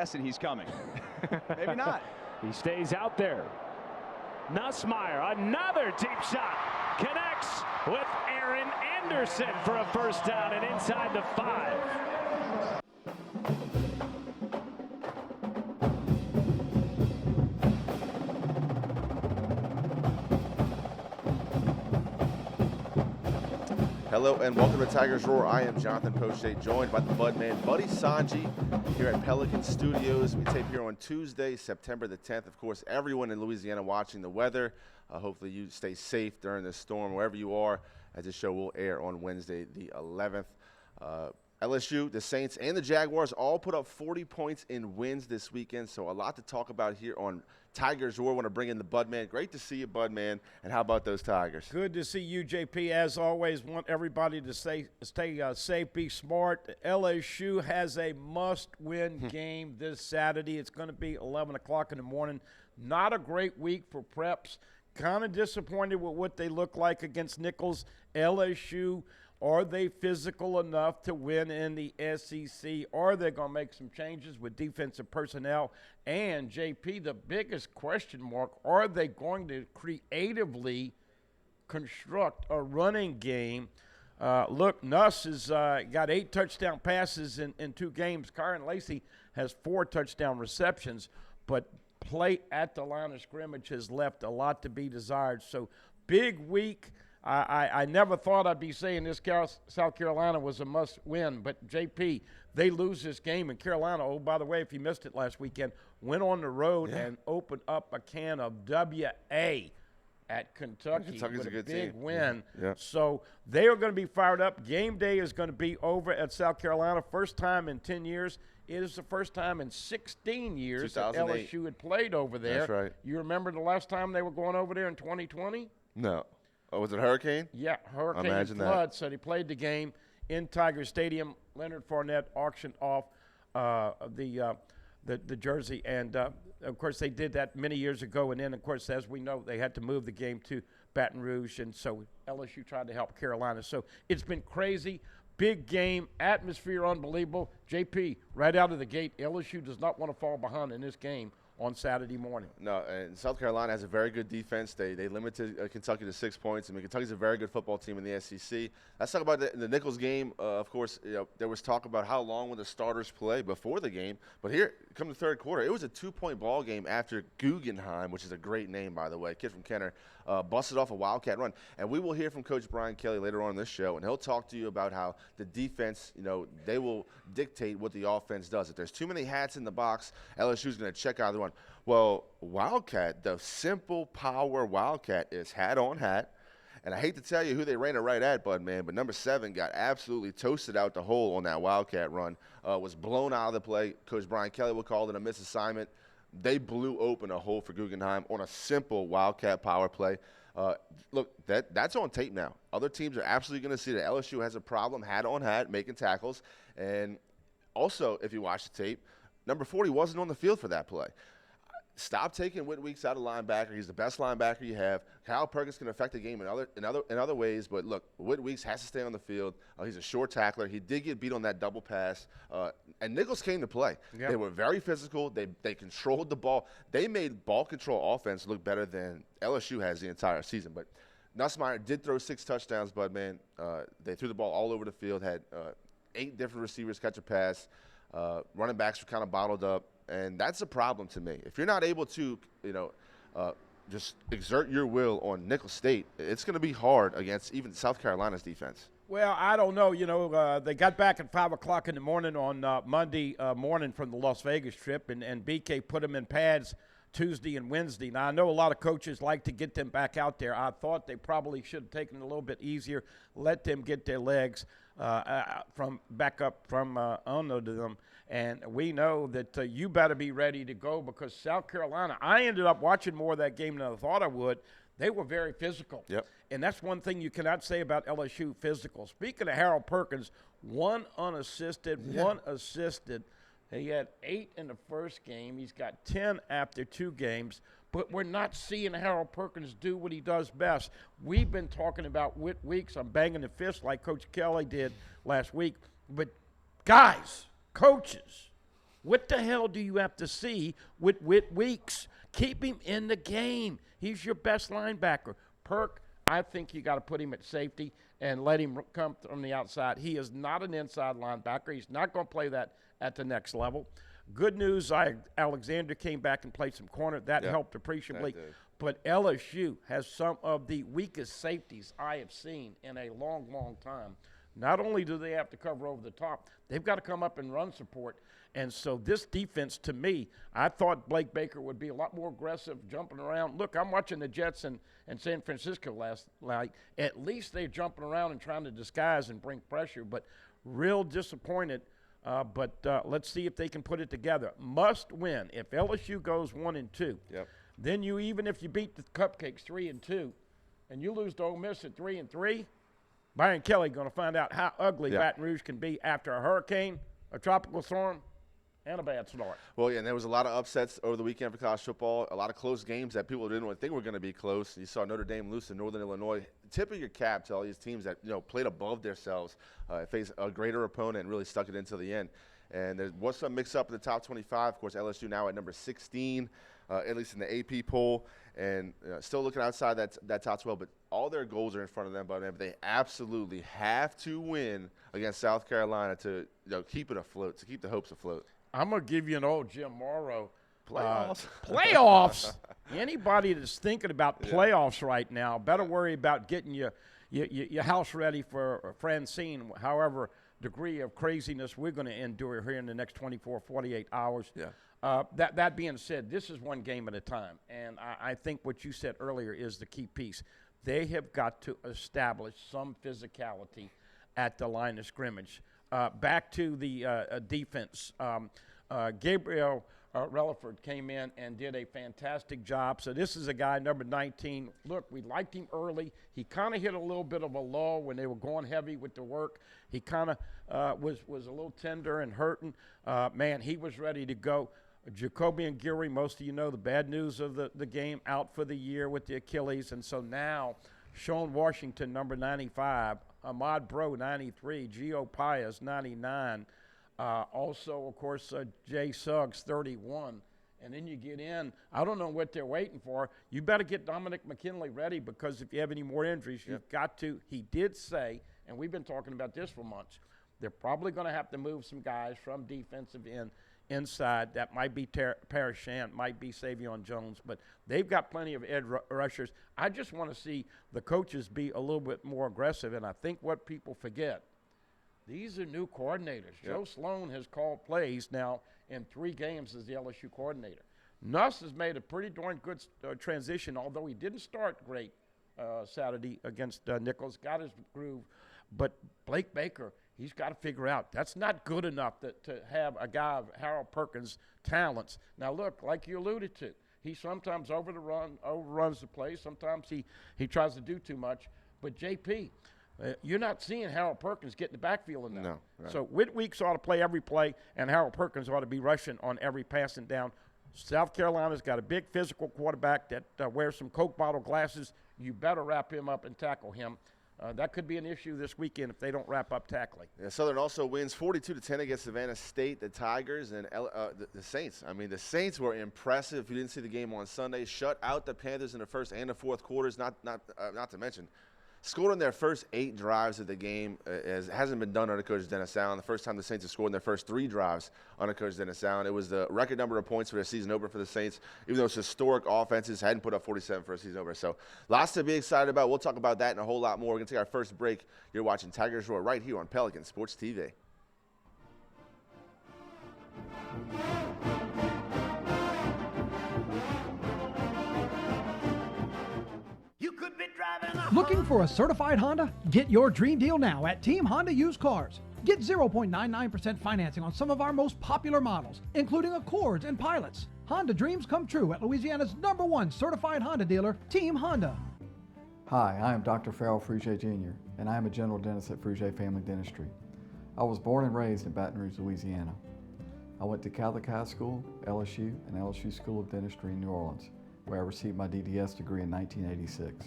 guessing he's coming. Maybe not. He stays out there. Nussmeier, another deep shot. Connects with Aaron Anderson for a first down and inside the 5. Hello and welcome to Tigers Roar. I am Jonathan Poche, joined by the Budman, Buddy Songy, here at Pelican Studios. We tape here on Tuesday, September the 10th. Of course, everyone in Louisiana watching the weather. Hopefully you stay safe during this storm, wherever you are, as this show will air on Wednesday the 11th. LSU, the Saints, and the Jaguars all put up 40 points in wins this weekend, so a lot to talk about here on Tigers Roar. I want to bring in the Budman. Great to see you, Budman. And how about those Tigers? Good to see you, JP. As always, want everybody to stay safe, be smart. LSU has a must-win game this Saturday. It's going to be 11 o'clock in the morning. Not a great week for preps. Kind of disappointed with what they look like against Nicholls. LSU, are they physical enough to win in the SEC? Are they going to make some changes with defensive personnel? And, JP, the biggest question mark, are they going to creatively construct a running game? Look, Nuss has got 8 touchdown passes in 2 games. Kyron Lacey has 4 touchdown receptions, but play at the line of scrimmage has left a lot to be desired. So, big week. I never thought I'd be saying this South Carolina was a must-win, but, JP, they lose this game, and Carolina, oh, by the way, if you missed it last weekend, went on the road and opened up a can of WA at Kentucky with a big win. Yeah. So they are going to be fired up. Game day is going to be over at South Carolina. First time in 10 years. It is the first time in 16 years that LSU had played over there. That's right. You remember the last time they were going over there in 2020? No. Oh, was it Hurricane? Yeah, Hurricane flood. So they played the game in Tiger Stadium. Leonard Fournette auctioned off the jersey, and of course they did that many years ago. And then, of course, as we know, they had to move the game to Baton Rouge, and so LSU tried to help Carolina. So it's been crazy. Big game, atmosphere unbelievable. JP, right out of the gate, LSU does not want to fall behind in this game on Saturday morning. No, and South Carolina has a very good defense. They limited Kentucky to 6 points. I mean, Kentucky's a very good football team in the SEC. Let's talk about the Nicholls game. Of course, there was talk about how long would the starters play before the game. But here, come the third quarter, it was a 2-point ball game after Guggenheim, which is a great name, by the way, kid from Kenner, busted off a Wildcat run. And we will hear from Coach Brian Kelly later on in this show, and he'll talk to you about how the defense, they will dictate what the offense does. If there's too many hats in the box, LSU's going to check out the one. Well, Wildcat, the simple power Wildcat is hat on hat. And I hate to tell you who they ran it right at, Budman, but number 7 got absolutely toasted out the hole on that Wildcat run, was blown out of the play. Coach Brian Kelly will call it a misassignment. They blew open a hole for Guggenheim on a simple Wildcat power play. Look, that's on tape now. Other teams are absolutely going to see that LSU has a problem hat on hat making tackles. And also, if you watch the tape, number 40 wasn't on the field for that play. Stop taking Whit Weeks out of linebacker. He's the best linebacker you have. Kyle Perkins can affect the game in other ways, but look, Whit Weeks has to stay on the field. He's a short tackler. He did get beat on that double pass, and Nicholls came to play. Yep. They were very physical. They controlled the ball. They made ball control offense look better than LSU has the entire season. But Nussmeier did throw 6 touchdowns, but man, they threw the ball all over the field. Had 8 different receivers catch a pass. Running backs were kind of bottled up. And that's a problem to me. If you're not able to, just exert your will on Nicholls State, it's going to be hard against even South Carolina's defense. Well, I don't know. They got back at 5 o'clock in the morning on Monday morning from the Las Vegas trip, and BK put them in pads Tuesday and Wednesday. Now, I know a lot of coaches like to get them back out there. I thought they probably should have taken it a little bit easier, let them get their legs from under them. And we know that you better be ready to go because South Carolina, I ended up watching more of that game than I thought I would. They were very physical. Yep. And that's one thing you cannot say about LSU, physical. Speaking of Harold Perkins, 1 unassisted, 1 assisted. He had 8 in the first game. He's got 10 after 2 games. But we're not seeing Harold Perkins do what he does best. We've been talking about Whit Weeks. I'm banging the fist like Coach Kelly did last week. But, guys, coaches, What the hell do you have to see with Whit Weeks? Keep him in the game. He's your best linebacker. Perk, I think you got to put him at safety and let him come from the outside. He is not an inside linebacker. He's not going to play that at the next level. Good news, Alexander came back and played some corner. That helped appreciably. But LSU has some of the weakest safeties I have seen in a long, long time. Not only do they have to cover over the top, they've got to come up and run support. And so this defense, to me, I thought Blake Baker would be a lot more aggressive, jumping around. Look, I'm watching the Jets and San Francisco last night. At least they're jumping around and trying to disguise and bring pressure, but real disappointed. But let's see if they can put it together. Must win. If LSU goes 1-2, then even if you beat the Cupcakes 3-2, and you lose to Ole Miss at 3-3, Byron Kelly going to find out how ugly Baton Rouge can be after a hurricane, a tropical storm, and a bad start. Well, and there was a lot of upsets over the weekend for college football, a lot of close games that people didn't think were going to be close. You saw Notre Dame lose to Northern Illinois. Tip of your cap to all these teams that played above themselves, faced a greater opponent and really stuck it into the end. And there was some mix-up in the top 25. Of course, LSU now at number 16, at least in the AP poll, and still looking outside that top 12. But all their goals are in front of them, but they absolutely have to win against South Carolina to keep it afloat, to keep the hopes afloat. I'm going to give you an old Jim Morrow. Playoffs. Playoffs. Anybody that's thinking about playoffs right now better worry about getting your house ready for Francine, however degree of craziness we're going to endure here in the next 24, 48 hours. That being said, this is one game at a time, and I think what you said earlier is the key piece. They have got to establish some physicality at the line of scrimmage. Back to the defense. Gabriel Relaford came in and did a fantastic job. So this is a guy, number 19. Look, we liked him early. He kind of hit a little bit of a lull when they were going heavy with the work. He kind of was a little tender and hurting. Man, he was ready to go. Jacoby and Geary, most of you know the bad news of the game, out for the year with the Achilles. And so now Sean Washington, number 95, Ahmad Bro, 93, Gio Pius, 99. Also, of course, Jay Suggs, 31. And then you get in, I don't know what they're waiting for. You better get Dominic McKinley ready, because if you have any more injuries, you've got to. He did say, and we've been talking about this for months, they're probably going to have to move some guys from defensive end inside. That might be Parashant, might be Savion Jones, but they've got plenty of edge rushers. I just want to see the coaches be a little bit more aggressive, and I think what people forget, these are new coordinators. Joe Sloan has called plays now in 3 games as the LSU coordinator. Nuss has made a pretty darn good transition, although he didn't start great Saturday against Nicholls, got his groove. But Blake Baker, he's got to figure out that's not good enough to have a guy of Harold Perkins' talents. Now, look, like you alluded to, he sometimes overruns the play. Sometimes he tries to do too much. But, JP, you're not seeing Harold Perkins get in the backfield enough. No, right. So Whit Weeks ought to play every play, and Harold Perkins ought to be rushing on every passing down. South Carolina's got a big physical quarterback that wears some Coke bottle glasses. You better wrap him up and tackle him. That could be an issue this weekend if they don't wrap up tackling. Yeah, Southern also wins 42-10 against Savannah State, the Tigers, and the Saints. I mean, the Saints were impressive. If you didn't see the game on Sunday, shut out the Panthers in the first and the fourth quarters. Not to mention, scored on their first 8 drives of the game. It hasn't been done under Coach Dennis Allen. The first time the Saints have scored in their first 3 drives under Coach Dennis Allen. It was the record number of points for a season opener for the Saints, even though it's historic offenses hadn't put up 47 for a season opener. So lots to be excited about. We'll talk about that and a whole lot more. We're going to take our first break. You're watching Tigers Roar right here on Pelican Sports TV. Looking for a certified Honda? Get your dream deal now at Team Honda Used Cars. Get 0.99% financing on some of our most popular models, including Accords and Pilots. Honda dreams come true at Louisiana's #1 certified Honda dealer, Team Honda. Hi, I am Dr. Farrell Frugier Jr., and I am a general dentist at Frugier Family Dentistry. I was born and raised in Baton Rouge, Louisiana. I went to Catholic High School, LSU, and LSU School of Dentistry in New Orleans, where I received my DDS degree in 1986.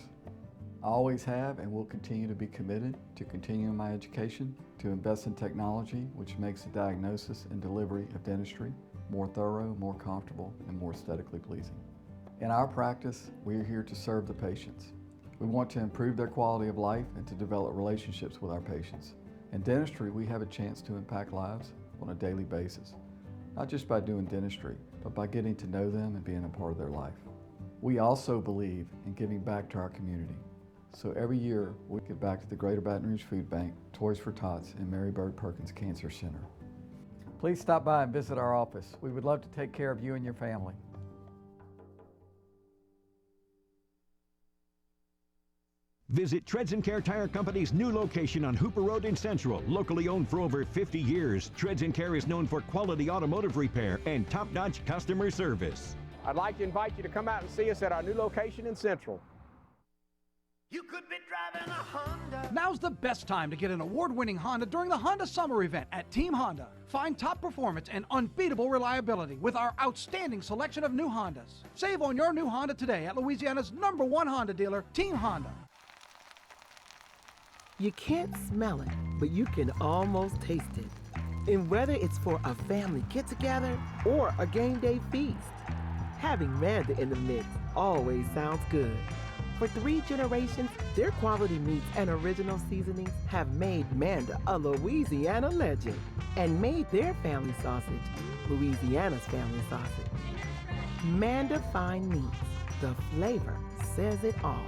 I always have and will continue to be committed to continuing my education to invest in technology which makes the diagnosis and delivery of dentistry more thorough, more comfortable, and more aesthetically pleasing. In our practice, we are here to serve the patients. We want to improve their quality of life and to develop relationships with our patients. In dentistry, we have a chance to impact lives on a daily basis, not just by doing dentistry, but by getting to know them and being a part of their life. We also believe in giving back to our community. So every year, we give back to the Greater Baton Rouge Food Bank, Toys for Tots, and Mary Bird Perkins Cancer Center. Please stop by and visit our office. We would love to take care of you and your family. Visit Treads & Care Tire Company's new location on Hooper Road in Central. Locally owned for over 50 years, Treads & Care is known for quality automotive repair and top-notch customer service. I'd like to invite you to come out and see us at our new location in Central. You could be driving a Honda. Now's the best time to get an award-winning Honda during the Honda Summer Event at Team Honda. Find top performance and unbeatable reliability with our outstanding selection of new Hondas. Save on your new Honda today at Louisiana's #1 Honda dealer, Team Honda. You can't smell it, but you can almost taste it. And whether it's for a family get-together or a game day feast, having Manda in the mix always sounds good. For 3 generations, their quality meats and original seasonings have made Manda a Louisiana legend and made their family sausage Louisiana's family sausage. Manda Fine Meats, the flavor says it all.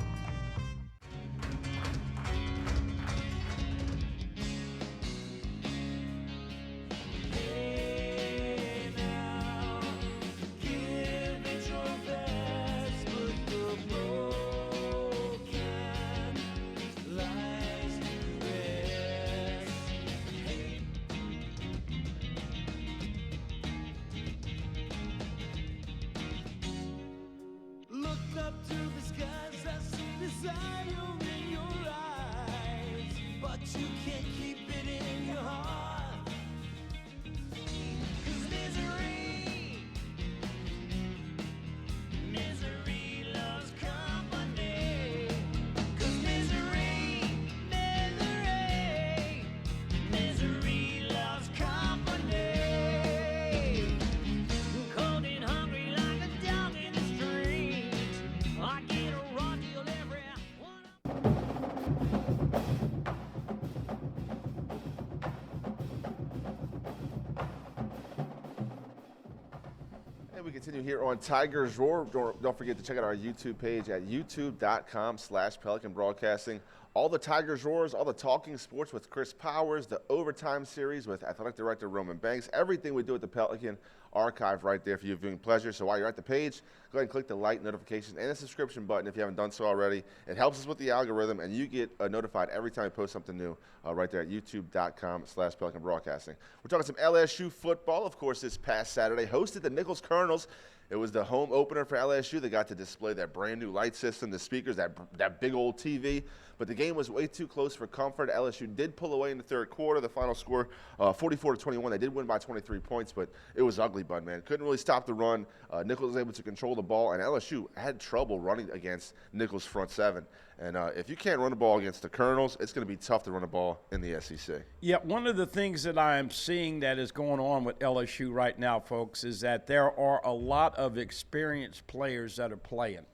We continue here on Tigers Roar. Don't forget to check out our YouTube page at youtube.com/Pelican Broadcasting. All the Tigers Roars, all the talking sports with Chris Powers, the overtime series with Athletic Director Roman Banks, everything we do at the Pelican archive right there for your viewing pleasure. So while you're at the page, go ahead and click the like, notifications, and the subscription button if you haven't done so already. It helps us with the algorithm, and you get notified every time we post something new right there at youtube.com/Pelican Broadcasting. We're talking some LSU football, of course, this past Saturday. Hosted the Nicholls Colonels. It was the home opener for LSU. They got to display that brand new light system, the speakers, that big old TV. But the game was way too close for comfort. LSU did pull away in the third quarter. The final score, 44-21. They did win by 23 points, but it was ugly, Bud, man. Couldn't really stop the run. Nicholls was able to control the ball, and LSU had trouble running against Nicholls' front seven. And if you can't run the ball against the Colonels, it's going to be tough to run the ball in the SEC. Yeah, one of the things that I am seeing that is going on with LSU right now, folks, is that there are a lot of experienced players that are playing.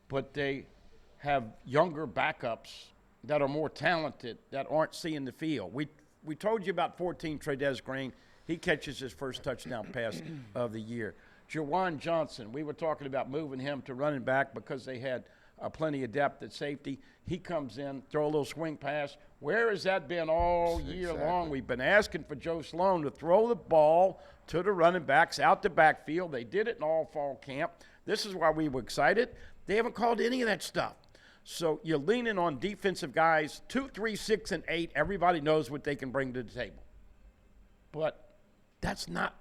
But they have younger backups that are more talented that aren't seeing the field. We told you about 14, Trey'Dez Green. He catches his first touchdown pass of the year. Jawan Johnson, we were talking about moving him to running back because they had plenty of depth at safety. He comes in, throw a little swing pass. Where has that been all year long? We've been asking for Joe Sloan to throw the ball to the running backs out the backfield. They did it in all fall camp. This is why we were excited. They haven't called any of that stuff. So you're leaning on defensive guys, 2, 3, 6, and 8. Everybody knows what they can bring to the table. But that's not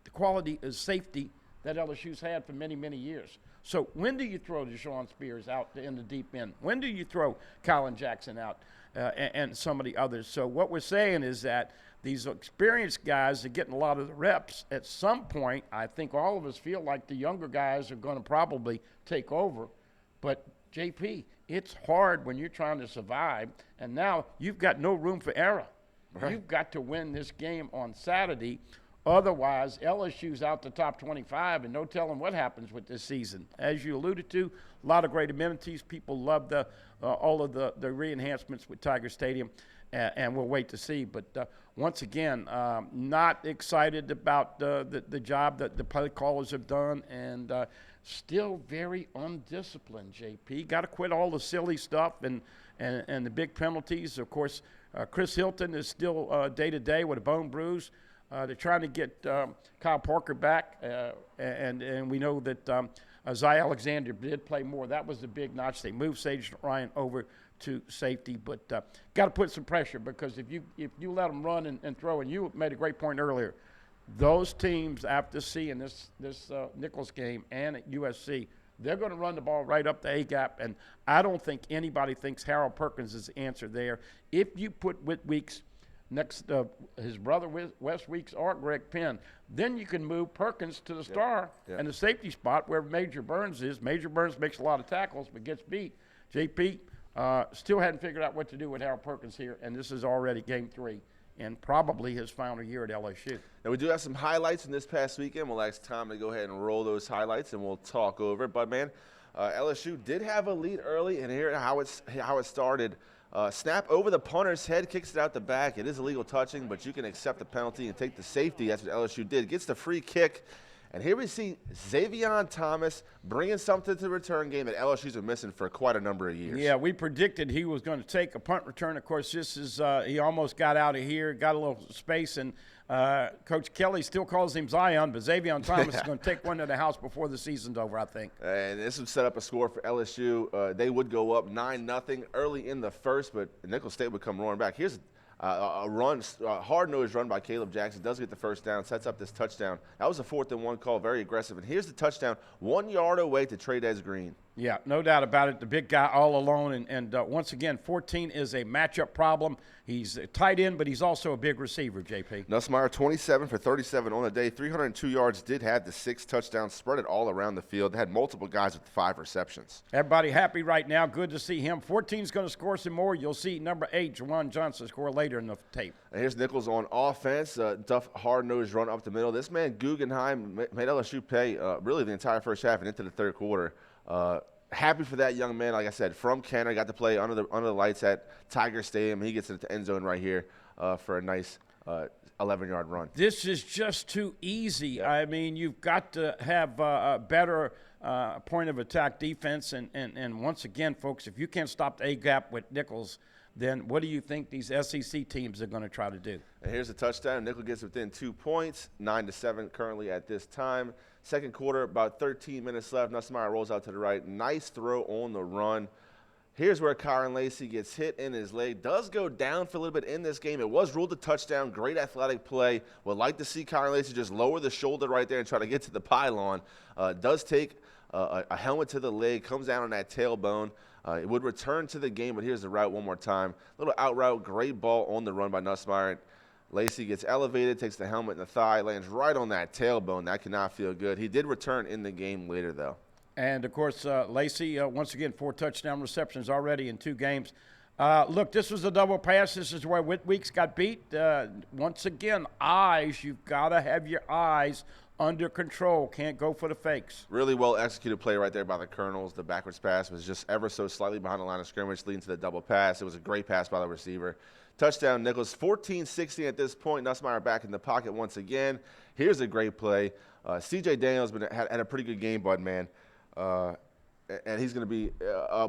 the quality of safety that LSU's had for many, many years. So when do you throw Deshaun Spears out in the deep end? When do you throw Colin Jackson out and some of the others? So what we're saying is that these experienced guys are getting a lot of the reps. At some point, I think all of us feel like the younger guys are going to probably take over. But, JP, it's hard when you're trying to survive, and now you've got no room for error. Right. You've got to win this game on Saturday. Otherwise, LSU's out the top 25, and no telling what happens with this season. As you alluded to, a lot of great amenities. People love all of the re-enhancements with Tiger Stadium, and we'll wait to see. But once again, not excited about the job that the play callers have done, and still very undisciplined, JP. Got to quit all the silly stuff and the big penalties. Of course, Chris Hilton is still day-to-day with a bone bruise. They're trying to get Kyle Parker back, and we know that Zy Alexander did play more. That was the big notch. They moved Sage Ryan over to safety, but got to put some pressure, because if you let them run and throw, and you made a great point earlier, those teams, after seeing this Nicholls game and at USC, they're going to run the ball right up the A-gap, and I don't think anybody thinks Harold Perkins is the answer there. If you put Whit Weeks next his brother Wes Weeks or Greg Penn, then you can move Perkins to the star and the safety spot where Major Burns is. Major Burns makes a lot of tackles but gets beat. JP still hadn't figured out what to do with Harold Perkins here, and this is already game 3 and probably his final year at LSU. Now, we do have some highlights from this past weekend. We'll ask Tom to go ahead and roll those highlights, and we'll talk over it. But, man, LSU did have a lead early, and here how it started. Snap over the punter's head, kicks it out the back. It is illegal touching, but you can accept the penalty and take the safety. That's what LSU did. Gets the free kick. And here we see Xavier Thomas bringing something to the return game that LSU's been missing for quite a number of years. Yeah, we predicted he was going to take a punt return. Of course, this is he almost got out of here, got a little space, and Coach Kelly still calls him Zion, but Xavier Thomas is going to take one to the house before the season's over, I think. And this would set up a score for LSU. They would go up 9-0 early in the first, but Nicholls State would come roaring back. Here's a run, hard-nosed run by Caleb Jackson. Does get the first down, sets up this touchdown. That was a 4th-and-1 call, very aggressive. And here's the touchdown, 1 yard away to Trey-Dez Green. Yeah, no doubt about it. The big guy all alone. And once again, 14 is a matchup problem. He's a tight end, but he's also a big receiver, JP. Nussmeier, 27 for 37 on the day. 302 yards, did have the 6 touchdowns, spread it all around the field. They had multiple guys with 5 receptions. Everybody happy right now. Good to see him. 14 is going to score some more. You'll see number 8, Juwan Johnson, score later in the tape. And here's Nicholls on offense. Duff hard-nosed run up the middle. This man, Guggenheim, made LSU pay really the entire first half and into the third quarter. Happy for that young man. Like I said, from Kenner, got to play under the lights at Tiger Stadium. He gets into the end zone right here for a nice 11-yard run. This is just too easy. Yeah. I mean, you've got to have a better point of attack defense. And once again, folks, if you can't stop the A-gap with Nicholls, then what do you think these SEC teams are going to try to do? And here's a touchdown. Nicholls gets within 2 points, 9-7 currently at this time. Second quarter, about 13 minutes left. Nussmeier rolls out to the right. Nice throw on the run. Here's where Kyron Lacey gets hit in his leg. Does go down for a little bit in this game. It was ruled a touchdown. Great athletic play. Would like to see Kyron Lacey just lower the shoulder right there and try to get to the pylon. Does take a helmet to the leg. Comes down on that tailbone. It would return to the game, but here's the route one more time. Little out route. Great ball on the run by Nussmeier. Lacey gets elevated, takes the helmet in the thigh, lands right on that tailbone. That cannot feel good. He did return in the game later, though. And, of course, Lacey, once again, 4 touchdown receptions already in 2 games. Look, this was a double pass. This is where Whit Weeks got beat. Once again, eyes. You've got to have your eyes under control. Can't go for the fakes. Really well executed play right there by the Colonels. The backwards pass was just ever so slightly behind the line of scrimmage, leading to the double pass. It was a great pass by the receiver. Touchdown, Nicholls. 14-16 at this point. Nussmeier back in the pocket once again. Here's a great play. C.J. Daniels had a pretty good game, bud, man. And he's going to be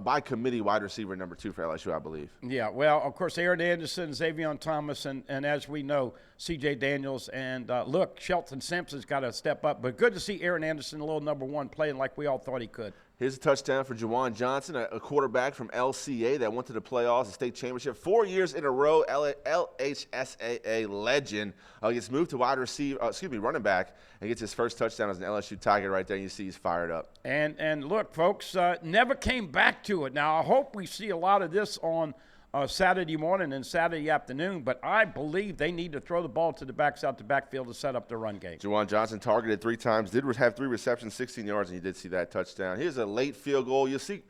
by committee wide receiver number 2 for LSU, I believe. Yeah, well, of course, Aaron Anderson, Xavier Thomas, and as we know, C.J. Daniels. And, look, Shelton Simpson's got to step up. But good to see Aaron Anderson, a little number 1, playing like we all thought he could. Here's a touchdown for Juwan Johnson, a quarterback from LCA that went to the playoffs, the state championship, 4 years in a row. LHSAA legend gets moved to running back, and gets his first touchdown as an LSU Tiger right there. And you see he's fired up. And look, folks, never came back to it. Now I hope we see a lot of this on Saturday morning and Saturday afternoon, but I believe they need to throw the ball to the backs out the backfield to set up the run game. Juwan Johnson targeted 3 times, did have 3 receptions, 16 yards, and you did see that touchdown. Here's a late field goal. You'll see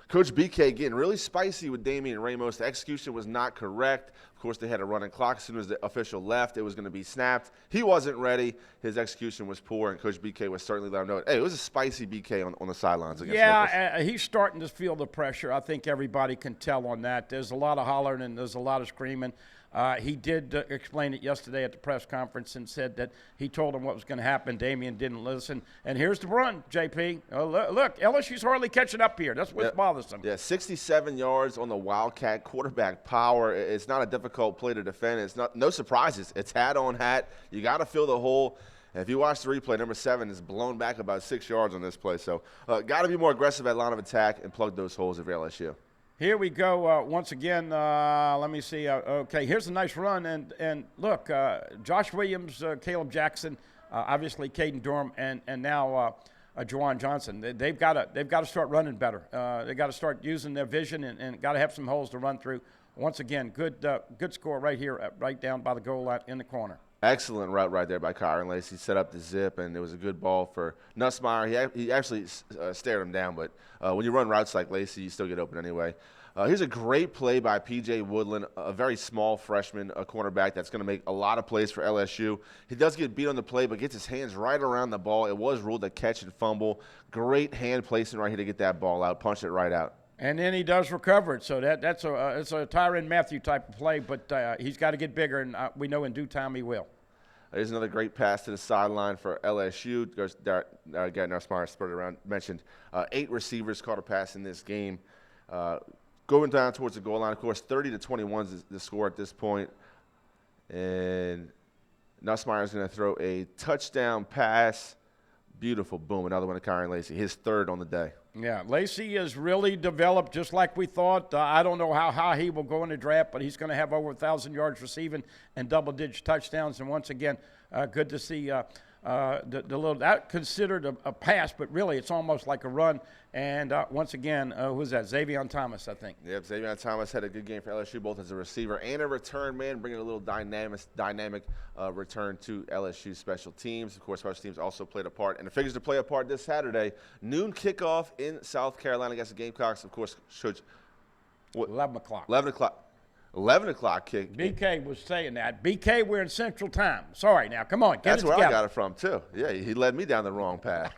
Coach BK getting really spicy with Damian Ramos. The execution was not correct. Of course, they had a running clock. As soon as the official left, it was going to be snapped. He wasn't ready. His execution was poor, and Coach BK was certainly let him know. Hey, it was a spicy BK on the sidelines against Nicholls. He's starting to feel the pressure. I think everybody can tell on that. There's a lot of hollering and there's a lot of screaming. He did explain it yesterday at the press conference and said that he told him what was going to happen. Damian didn't listen. And here's the run, JP. Look, LSU's hardly catching up here. That's what's bothersome. Yeah, 67 yards on the Wildcat, quarterback power. It's not a difficult play to defend. It's no surprises. It's hat on hat. You got to fill the hole. And if you watch the replay, number 7 is blown back about 6 yards on this play. So got to be more aggressive at line of attack and plug those holes if you're LSU. Here we go once again. Let me see. Okay, here's a nice run. And look, Josh Williams, Caleb Jackson, obviously Caden Durham, and now Juwan Johnson. They've got to start running better. They got to start using their vision and got to have some holes to run through. Once again, good score right here, right down by the goal line in the corner. Excellent route right there by Kyron Lacey. Set up the zip, and it was a good ball for Nussmeier. He actually stared him down, but when you run routes like Lacey, you still get open anyway. Here's a great play by P.J. Woodland, a very small freshman, a cornerback that's going to make a lot of plays for LSU. He does get beat on the play, but gets his hands right around the ball. It was ruled a catch and fumble. Great hand placement right here to get that ball out, punch it right out. And then he does recover it. So it's a Tyrann Mathieu type of play, but he's got to get bigger, and we know in due time he will. There's another great pass to the sideline for LSU. Again, Nussmeier spurred around, mentioned 8 receivers caught a pass in this game. Going down towards the goal line, of course, 30-21 is the score at this point. And Nussmeier is going to throw a touchdown pass. Beautiful, boom, another one to Kyron Lacey, his 3rd on the day. Yeah, Lacey has really developed just like we thought. I don't know how high he will go in the draft, but he's going to have over 1,000 yards receiving and double-digit touchdowns. And once again, good to see the little that considered a pass, but really it's almost like a run. And once again, who's that? Xavier Thomas, I think. Yep, Xavier Thomas had a good game for LSU, both as a receiver and a return man, bringing a little dynamic return to LSU special teams. Of course, special teams also played a part, and it figures to play a part this Saturday. Noon kickoff in South Carolina against the Gamecocks. Of course, 11 o'clock. 11 o'clock kick. BK was saying that. BK, we're in Central Time. Sorry, now, come on, That's it where together. I got it from, too. Yeah, he led me down the wrong path.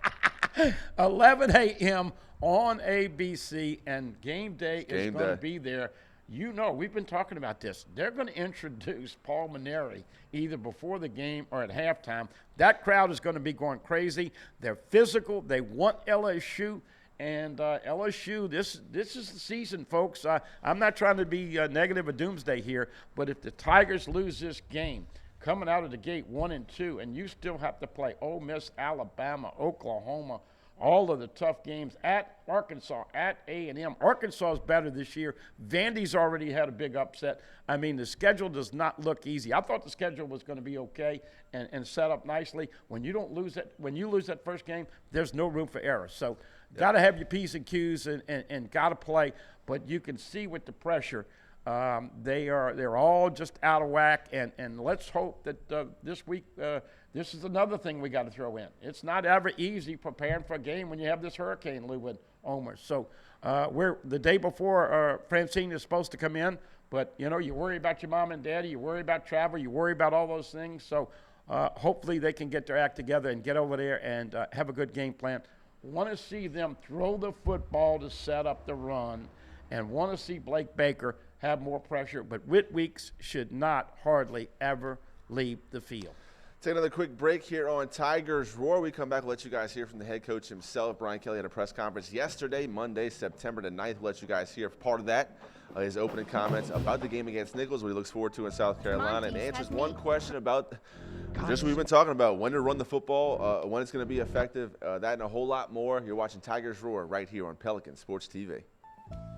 11 a.m. on ABC, and game day is going to be there. You know, we've been talking about this. They're going to introduce Paul Maneri either before the game or at halftime. That crowd is going to be going crazy. They're physical. They want LSU. And LSU, this is the season, folks. I'm not trying to be negative or doomsday here, but if the Tigers lose this game, coming out of the gate 1-2, and you still have to play Ole Miss, Alabama, Oklahoma, all of the tough games at Arkansas, at A&M. Arkansas is better this year. Vandy's already had a big upset. I mean, the schedule does not look easy. I thought the schedule was going to be okay and set up nicely. When you lose that first game, there's no room for error. So got to have your P's and Q's and got to play. But you can see with the pressure, they're all just out of whack. And let's hope that this week this is another thing we got to throw in. It's not ever easy preparing for a game when you have this hurricane looming almost. So we're the day before Francine is supposed to come in, but you worry about your mom and daddy, you worry about travel, you worry about all those things. So hopefully they can get their act together and get over there and have a good game plan. Want to see them throw the football to set up the run, and want to see Blake Baker have more pressure. But Whit Weeks should not hardly ever leave the field. Take another quick break here on Tigers Roar. We come back, we'll let you guys hear from the head coach himself. Brian Kelly had a press conference yesterday, Monday, September the 9th. We'll let you guys hear part of that, his opening comments about the game against Nicholls, what he looks forward to in South Carolina, and answers one question about just what we've been talking about, when to run the football, when it's going to be effective, that and a whole lot more. You're watching Tigers Roar right here on Pelican Sports TV.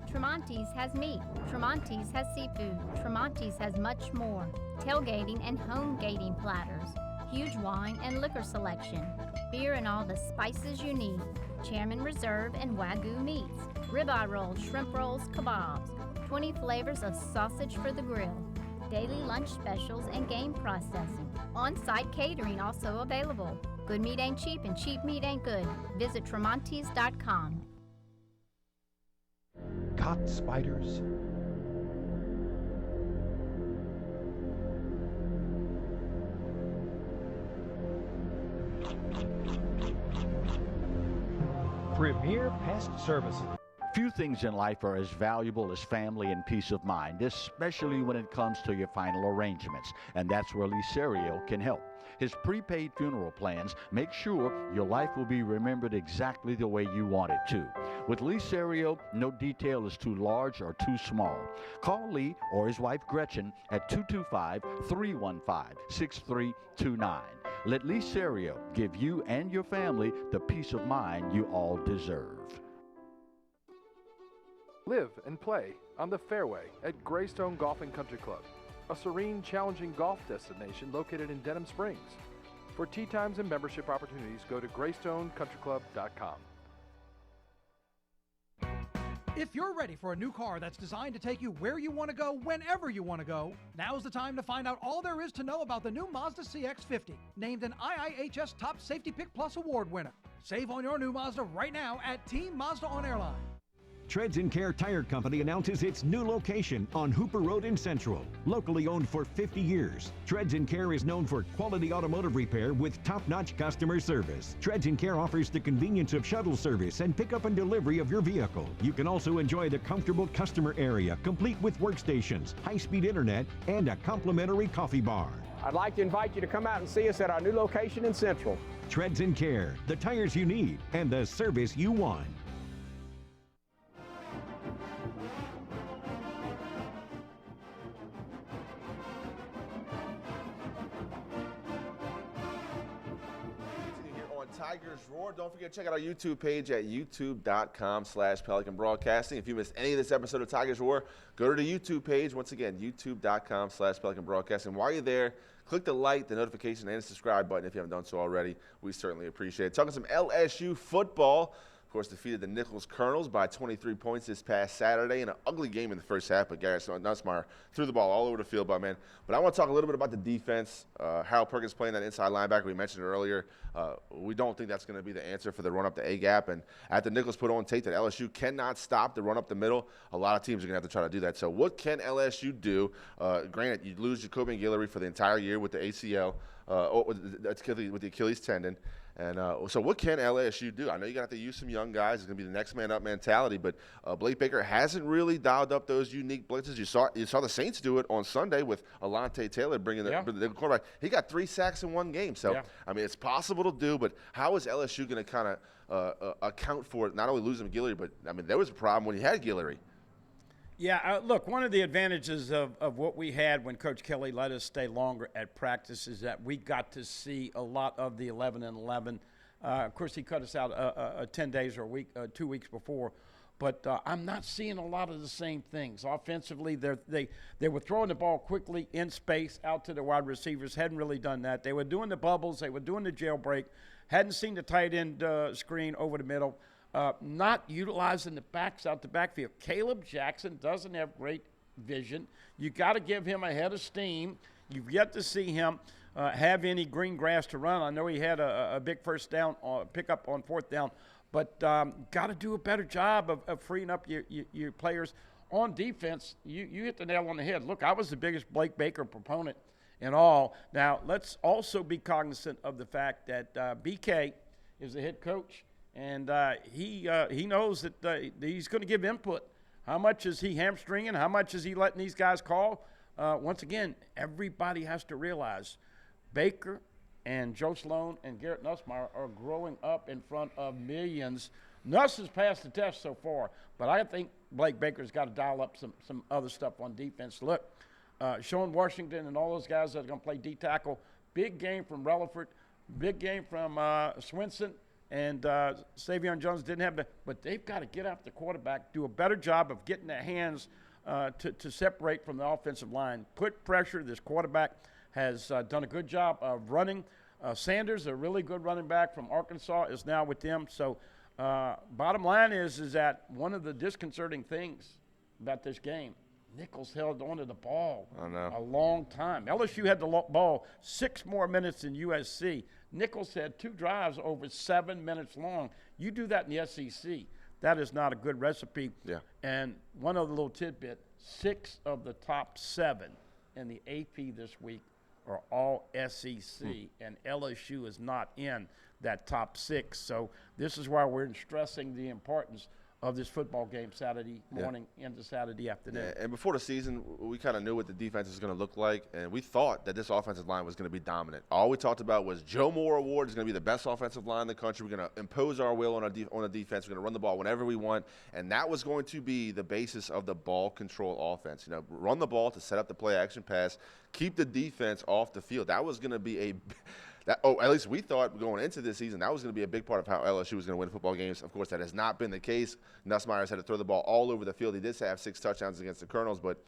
Tremonti's has meat. Tremonti's has seafood. Tremonti's has much more. Tailgating and home gating platters. Huge wine and liquor selection. Beer and all the spices you need. Chairman Reserve and Wagyu meats. Ribeye rolls, shrimp rolls, kebabs. 20 flavors of sausage for the grill. Daily lunch specials and game processing. On-site catering also available. Good meat ain't cheap and cheap meat ain't good. Visit Tremonti's.com. Caught spiders? Premier Pest Services. Few things in life are as valuable as family and peace of mind, especially when it comes to your final arrangements, and that's where Lee Serio can help. His prepaid funeral plans make sure your life will be remembered exactly the way you want it to. With Lee Serio, no detail is too large or too small. Call Lee or his wife Gretchen at 225-315-6329. Let Lee Serio give you and your family the peace of mind you all deserve. Live and play on the fairway at Greystone Golf and Country Club, a serene, challenging golf destination located in Denham Springs. For tee times and membership opportunities, go to greystonecountryclub.com. If you're ready for a new car that's designed to take you where you want to go, whenever you want to go, now's the time to find out all there is to know about the new Mazda CX-50, named an IIHS Top Safety Pick Plus award winner. Save on your new Mazda right now at Team Mazda on Airline. Treads & Care Tire Company announces its new location on Hooper Road in Central. Locally owned for 50 years, Treads & Care is known for quality automotive repair with top-notch customer service. Treads & Care offers the convenience of shuttle service and pickup and delivery of your vehicle. You can also enjoy the comfortable customer area, complete with workstations, high-speed internet, and a complimentary coffee bar. I'd like to invite you to come out and see us at our new location in Central. Treads & Care, the tires you need and the service you want. Tigers Roar. Don't forget to check out our YouTube page at youtube.com/Pelican Broadcasting. If you missed any of this episode of Tigers Roar, go to the YouTube page. Once again, youtube.com/Pelican Broadcasting. While you're there, click the like, the notification, and the subscribe button if you haven't done so already. We certainly appreciate it. Talking some LSU football. Of course, defeated the Nicholls Colonels by 23 points this past Saturday in an ugly game in the first half, but Garrett Nussmeier threw the ball all over the field, but I want to talk a little bit about the defense. Harold Perkins playing that inside linebacker. We mentioned it earlier. We don't think that's going to be the answer for the run up the A-gap, and after Nicholls put on tape that LSU cannot stop the run up the middle, a lot of teams are going to have to try to do that. So what can LSU do? Granted, you lose Jacoby Guillory for the entire year with the ACL, with the Achilles tendon. And so what can LSU do? I know you're going to have to use some young guys. It's going to be the next man up mentality. But Blake Baker hasn't really dialed up those unique blitzes. You saw the Saints do it on Sunday with Alontae Taylor bringing the quarterback. He got 3 sacks in one game. So, it's possible to do. But how is LSU going to kind of account for not only losing Guillory, but, there was a problem when he had Guillory. Yeah, look, one of the advantages of what we had when Coach Kelly let us stay longer at practice is that we got to see a lot of the 11 and 11. Of course, he cut us out 10 days or a week, 2 weeks before. But I'm not seeing a lot of the same things. Offensively, they were throwing the ball quickly in space out to the wide receivers. Hadn't really done that. They were doing the bubbles. They were doing the jailbreak. Hadn't seen the tight end screen over the middle. Not utilizing the backs out the backfield. Caleb Jackson doesn't have great vision. You got to give him a head of steam. You've yet to see him have any green grass to run. I know he had a big first down pickup on 4th down, but got to do a better job of freeing up your players on defense. You hit the nail on the head. Look, I was the biggest Blake Baker proponent in all. Now let's also be cognizant of the fact that BK is the head coach. And he knows that he's going to give input. How much is he hamstringing? How much is he letting these guys call? Once again, everybody has to realize Baker and Joe Sloan and Garrett Nussmeier are growing up in front of millions. Nuss has passed the test so far, but I think Blake Baker's got to dial up some other stuff on defense. Look, Sean Washington and all those guys that are going to play D-tackle, big game from Relaford, big game from Swinson. And Savion Jones didn't have but they've got to get after the quarterback, do a better job of getting their hands to separate from the offensive line. Put pressure. This quarterback has done a good job of running. Sanders, a really good running back from Arkansas, is now with them. So bottom line is that one of the disconcerting things about this game, Nicholls held onto the ball a long time. LSU had the ball 6 more minutes than USC. Nicholls had 2 drives over 7 minutes long. You do that in the SEC, that is not a good recipe. Yeah. And one other little tidbit, 6 of the top 7 in the AP this week are all SEC, and LSU is not in that top 6. So this is why we're stressing the importance of this football game Saturday morning into Saturday afternoon. Yeah, and before the season, we kind of knew what the defense was going to look like, and we thought that this offensive line was going to be dominant. All we talked about was Joe Moore Award is going to be the best offensive line in the country. We're going to impose our will on a defense. We're going to run the ball whenever we want, and that was going to be the basis of the ball control offense. Run the ball to set up the play-action pass, keep the defense off the field. That was going to be at least we thought going into this season that was going to be a big part of how LSU was going to win football games. Of course, that has not been the case. Nussmeier's had to throw the ball all over the field. He did have 6 touchdowns against the Colonels, but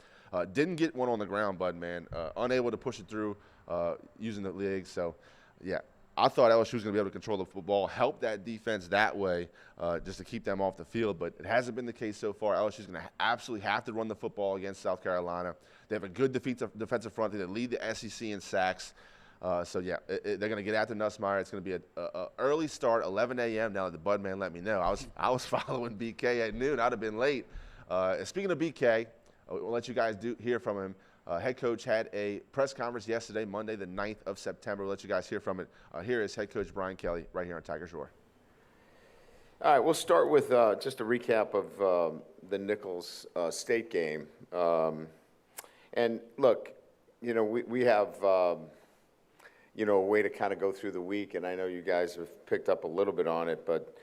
didn't get one on the ground, Bud, man. Unable to push it through using the league. So, yeah, I thought LSU was going to be able to control the football, help that defense that way just to keep them off the field, but it hasn't been the case so far. LSU's going to absolutely have to run the football against South Carolina. They have a good defensive front. They lead the SEC in sacks. So, yeah, they're going to get after Nussmeier. It's going to be an early start, 11 a.m. Now that the Bud man let me know. I was following BK at noon. I'd have been late. Speaking of BK, we'll let you guys hear from him. Head coach had a press conference yesterday, Monday, the 9th of September. We'll let you guys hear from it. Here is head coach Brian Kelly right here on Tigers Roar. All right, we'll start with just a recap of the Nicholls State game. And, look, we have a way to kind of go through the week, and I know you guys have picked up a little bit on it, but,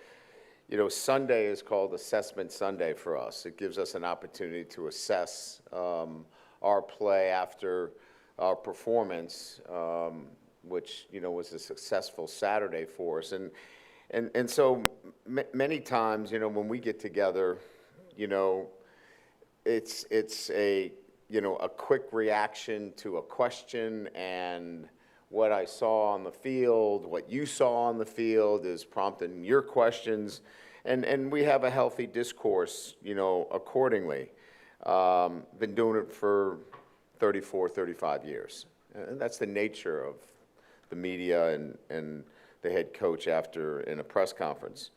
Sunday is called Assessment Sunday for us. It gives us an opportunity to assess our play after our performance, which, was a successful Saturday for us. And so many times, when we get together, it's a quick reaction to a question, and what I saw on the field, what you saw on the field is prompting your questions, and we have a healthy discourse, accordingly. Been doing it for 34, 35 years. And that's the nature of the media and the head coach in a press conference.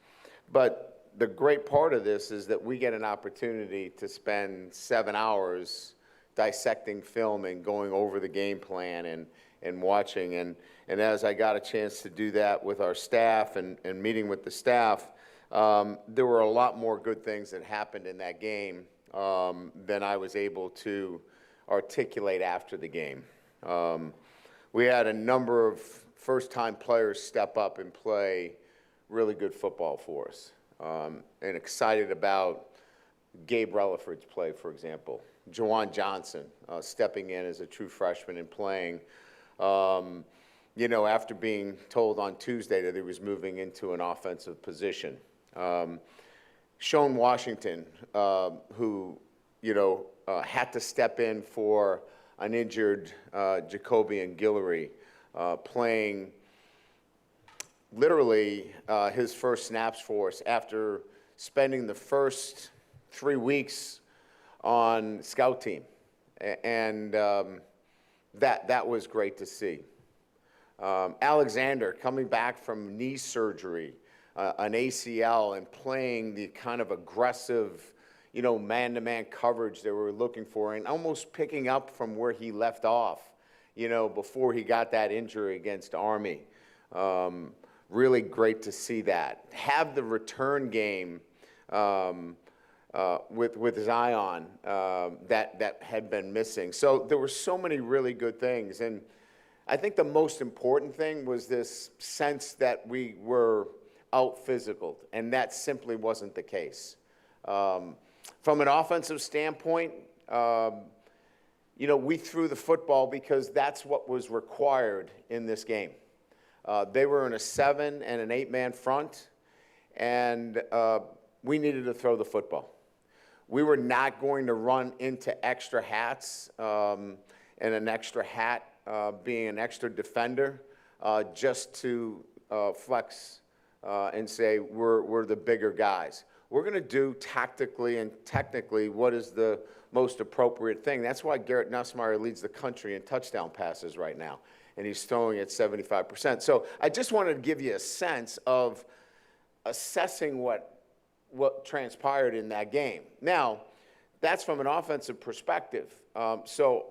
But the great part of this is that we get an opportunity to spend 7 hours dissecting film and going over the game plan and watching. And as I got a chance to do that with our staff and meeting with the staff, there were a lot more good things that happened in that game than I was able to articulate after the game. We had a number of first-time players step up and play really good football for us. And excited about Gabe Relaford's play, for example. Jawan Johnson stepping in as a true freshman and playing, after being told on Tuesday that he was moving into an offensive position. Sean Washington, who, had to step in for an injured Jacobian Guillory, playing literally his first snaps for us after spending the first 3 weeks on scout team. And that was great to see. Alexander coming back from knee surgery, an ACL, and playing the kind of aggressive, man-to-man coverage that we were looking for, and almost picking up from where he left off, before he got that injury against Army. Really great to see that. Have the return game with Zion that had been missing. So there were so many really good things. And I think the most important thing was this sense that we were out-physicaled, and that simply wasn't the case. From an offensive standpoint, we threw the football because that's what was required in this game. They were in a 7- and an 8-man front, and we needed to throw the football. We were not going to run into extra hats, and an extra hat being an extra defender, just to flex and say we're the bigger guys. We're going to do tactically and technically what is the most appropriate thing. That's why Garrett Nussmeier leads the country in touchdown passes right now, and he's throwing at 75%. So I just wanted to give you a sense of assessing what transpired in that game. Now, that's from an offensive perspective. So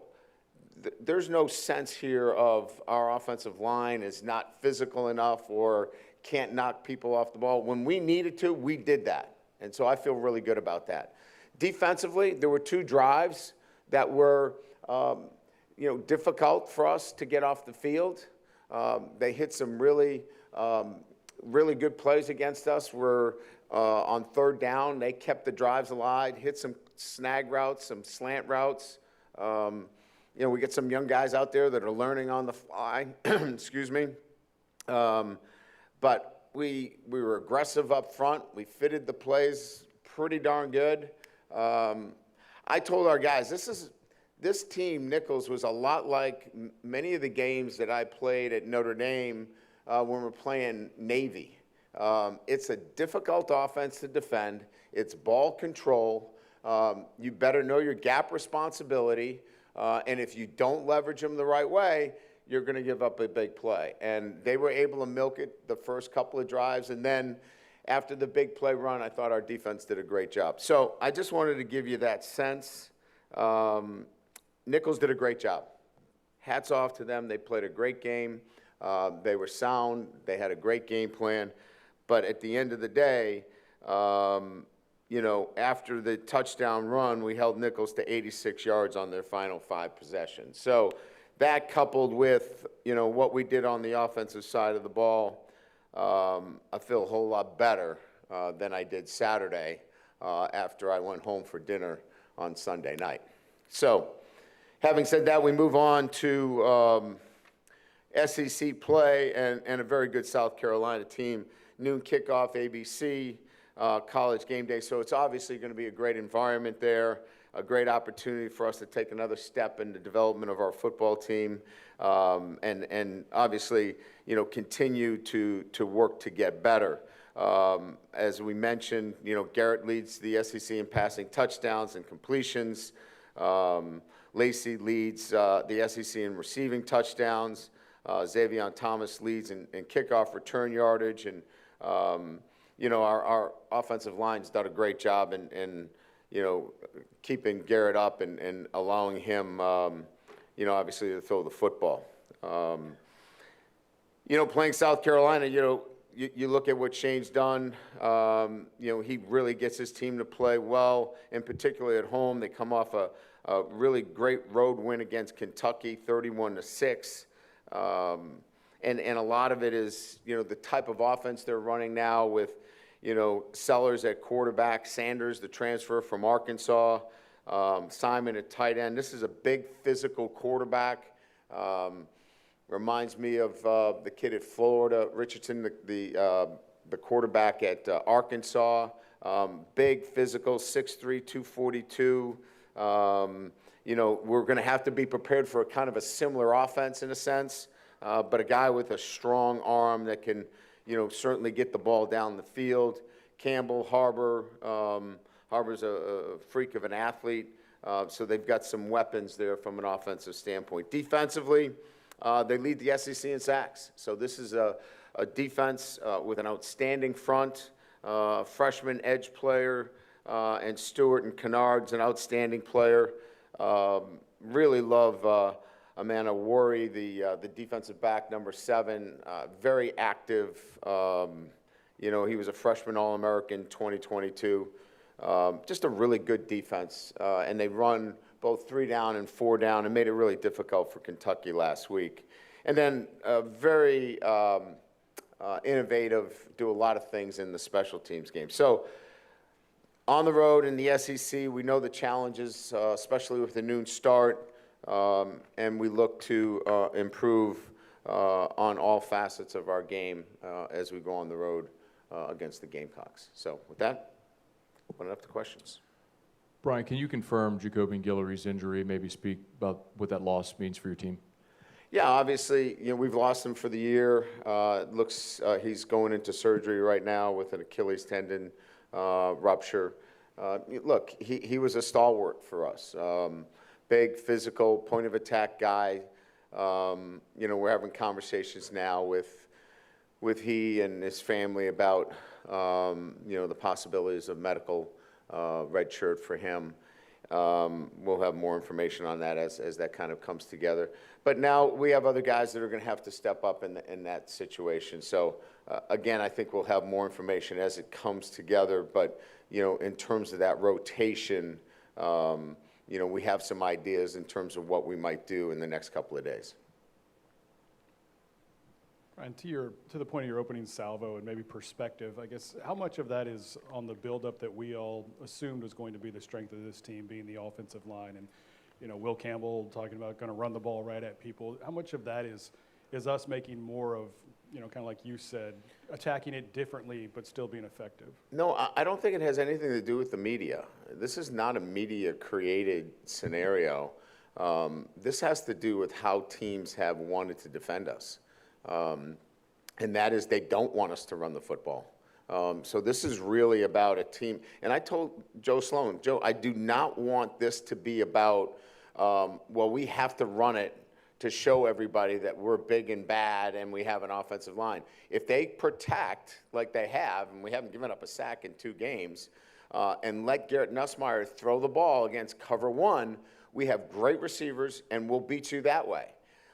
there's no sense here of our offensive line is not physical enough or can't knock people off the ball. When we needed to, we did that. And so I feel really good about that. Defensively, there were 2 drives that were, difficult for us to get off the field. They hit some really good plays against us. We're on 3rd down. They kept the drives alive, hit some snag routes, some slant routes. We get some young guys out there that are learning on the fly. Excuse me. But we were aggressive up front. We fitted the plays pretty darn good. I told our guys, this team, Nicholls, was a lot like many of the games that I played at Notre Dame when we're playing Navy. It's a difficult offense to defend. It's ball control. You better know your gap responsibility. And if you don't leverage them the right way, you're going to give up a big play. And they were able to milk it the first couple of drives. And then after the big play run, I thought our defense did a great job. So I just wanted to give you that sense. Nicholls did a great job. Hats off to them. They played a great game. They were sound. They had a great game plan. But at the end of the day, after the touchdown run, we held Nicholls to 86 yards on their final 5 possessions. So that coupled with, what we did on the offensive side of the ball, I feel a whole lot better than I did Saturday after I went home for dinner on Sunday night. So having said that, we move on to SEC play and a very good South Carolina team. Noon kickoff, ABC, college game day. So it's obviously going to be a great environment there, a great opportunity for us to take another step in the development of our football team, and obviously, continue to work to get better. As we mentioned, Garrett leads the SEC in passing touchdowns and completions. Lacey leads the SEC in receiving touchdowns. Xavier Thomas leads in kickoff return yardage. And, our offensive line's done a great job in keeping Garrett up and allowing him, obviously to throw the football. Playing South Carolina, you look at what Shane's done. He really gets his team to play well, and particularly at home. They come off a really great road win against Kentucky, 31-6. And a lot of it is, the type of offense they're running now with, Sellers at quarterback, Sanders, the transfer from Arkansas, Simon at tight end. This is a big physical quarterback. Reminds me of the kid at Florida, Richardson, the quarterback at Arkansas. Big physical, 6'3", 242. We're going to have to be prepared for a kind of a similar offense in a sense, but a guy with a strong arm that can, certainly get the ball down the field. Campbell, Harbor's a freak of an athlete, so they've got some weapons there from an offensive standpoint. Defensively, they lead the SEC in sacks. So this is a defense with an outstanding front, freshman edge player, and Stewart and Kennard's an outstanding player. Really love Amanda Worry, the defensive back, number 7, very active. He was a freshman All-American 2022. Just a really good defense. And they run both 3 down and 4 down and made it really difficult for Kentucky last week. And then very innovative, do a lot of things in the special teams game. So on the road in the SEC, we know the challenges, especially with the noon start. And we look to improve on all facets of our game as we go on the road against the Gamecocks. So with that, open it up to questions. Brian, can you confirm Jacobian Guillory's injury, maybe speak about what that loss means for your team? Yeah, obviously, we've lost him for the year. It looks he's going into surgery right now with an Achilles tendon rupture. Look, he was a stalwart for us. Big, physical, point-of-attack guy. We're having conversations now with he and his family about, the possibilities of medical red shirt for him. We'll have more information on that as that kind of comes together. But now we have other guys that are going to have to step up in that situation. So, again, I think we'll have more information as it comes together. But, in terms of that rotation, we have some ideas in terms of what we might do in the next couple of days. And to the point of your opening salvo and maybe perspective, I guess, how much of that is on the buildup that we all assumed was going to be the strength of this team, being the offensive line, and Will Campbell talking about going to run the ball right at people? How much of that is us making more of, kind of like you said, attacking it differently but still being effective? No, I don't think it has anything to do with the media. This is not a media-created scenario. This has to do with how teams have wanted to defend us. And that is they don't want us to run the football. So this is really about a team. And I told Joe Sloan, Joe, I do not want this to be about, we have to run it to show everybody that we're big and bad and we have an offensive line. If they protect like they have, and we haven't given up a sack in 2 games, and let Garrett Nussmeier throw the ball against cover 1, we have great receivers and we'll beat you that way.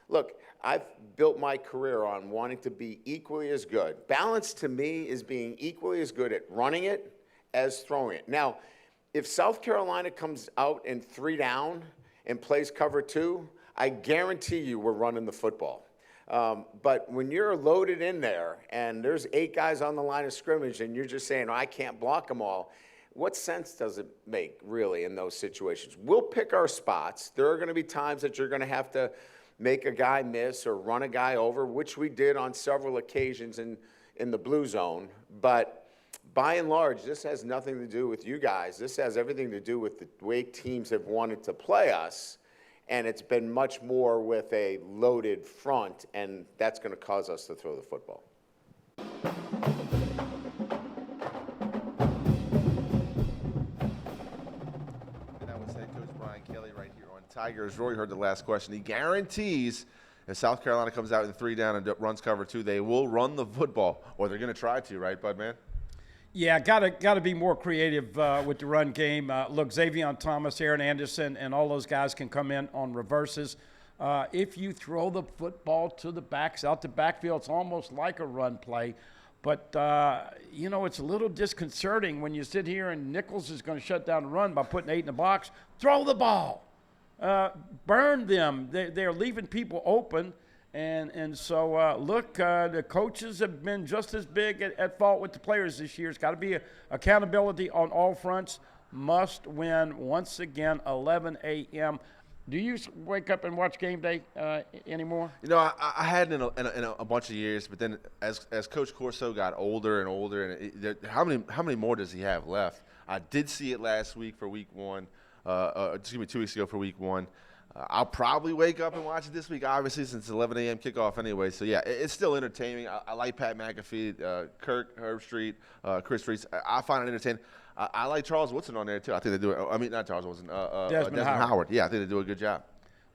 Look, I've built my career on wanting to be equally as good. Balance to me is being equally as good at running it as throwing it. Now, if South Carolina comes out in 3 down and plays cover 2, I guarantee you we're running the football. But when you're loaded in there and there's 8 guys on the line of scrimmage and you're just saying, I can't block them all, what sense does it make really in those situations? We'll pick our spots. There are going to be times that you're going to have to make a guy miss or run a guy over, which we did on several occasions in the blue zone. But by and large, this has nothing to do with you guys. This has everything to do with the way teams have wanted to play us, and it's been much more with a loaded front, and that's going to cause us to throw the football. Tigers. Roy heard the last question. He guarantees if South Carolina comes out in 3 down and runs cover 2, they will run the football, or they're going to try to, right, Budman? Yeah, got to be more creative with the run game. Look, Xavier Thomas, Aaron Anderson, and all those guys can come in on reverses. If you throw the football to the backs, out the backfield, it's almost like a run play. But, it's a little disconcerting when you sit here and Nicholls is going to shut down the run by putting 8 in the box. Throw the ball. Burn them. They're leaving people open. And so, look, the coaches have been just as big at fault with the players this year. It's got to be accountability on all fronts. Must win once again, 11 a.m. Do you wake up and watch game day anymore? I hadn't in a bunch of years, but then as Coach Corso got older and older, and how many more does he have left? I did see it last week for week 1. 2 weeks ago for week 1. I'll probably wake up and watch it this week, obviously, since it's 11 a.m. kickoff anyway. So, yeah, it's still entertaining. I like Pat McAfee, Kirk Herbstreit, Chris Reese. I find it entertaining. I like Charles Woodson on there, too. I think they do it. I mean, not Charles Woodson. Desmond Howard. Yeah, I think they do a good job.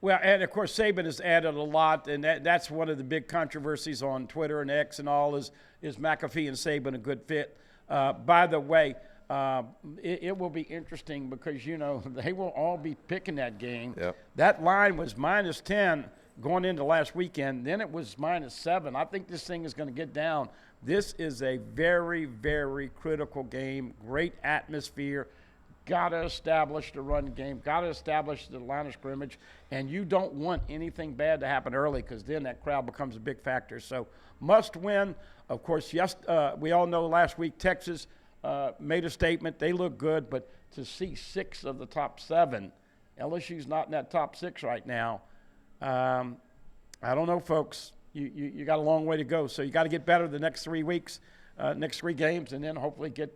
Well, and, of course, Saban has added a lot, and that's one of the big controversies on Twitter and X and all is McAfee and Saban a good fit. By the way, it will be interesting because, they will all be picking that game. Yep. That line was -10 going into last weekend. Then it was -7. I think this thing is going to get down. This is a very, very critical game. Great atmosphere. Got to establish the run game. Got to establish the line of scrimmage. And you don't want anything bad to happen early because then that crowd becomes a big factor. So must win. Of course, yes, we all know last week Texas made a statement. They look good, but to see 6 of the top 7, LSU's not in that top 6 right now. I don't know, folks. You got a long way to go. So you got to get better the next 3 weeks, next 3 games, and then hopefully get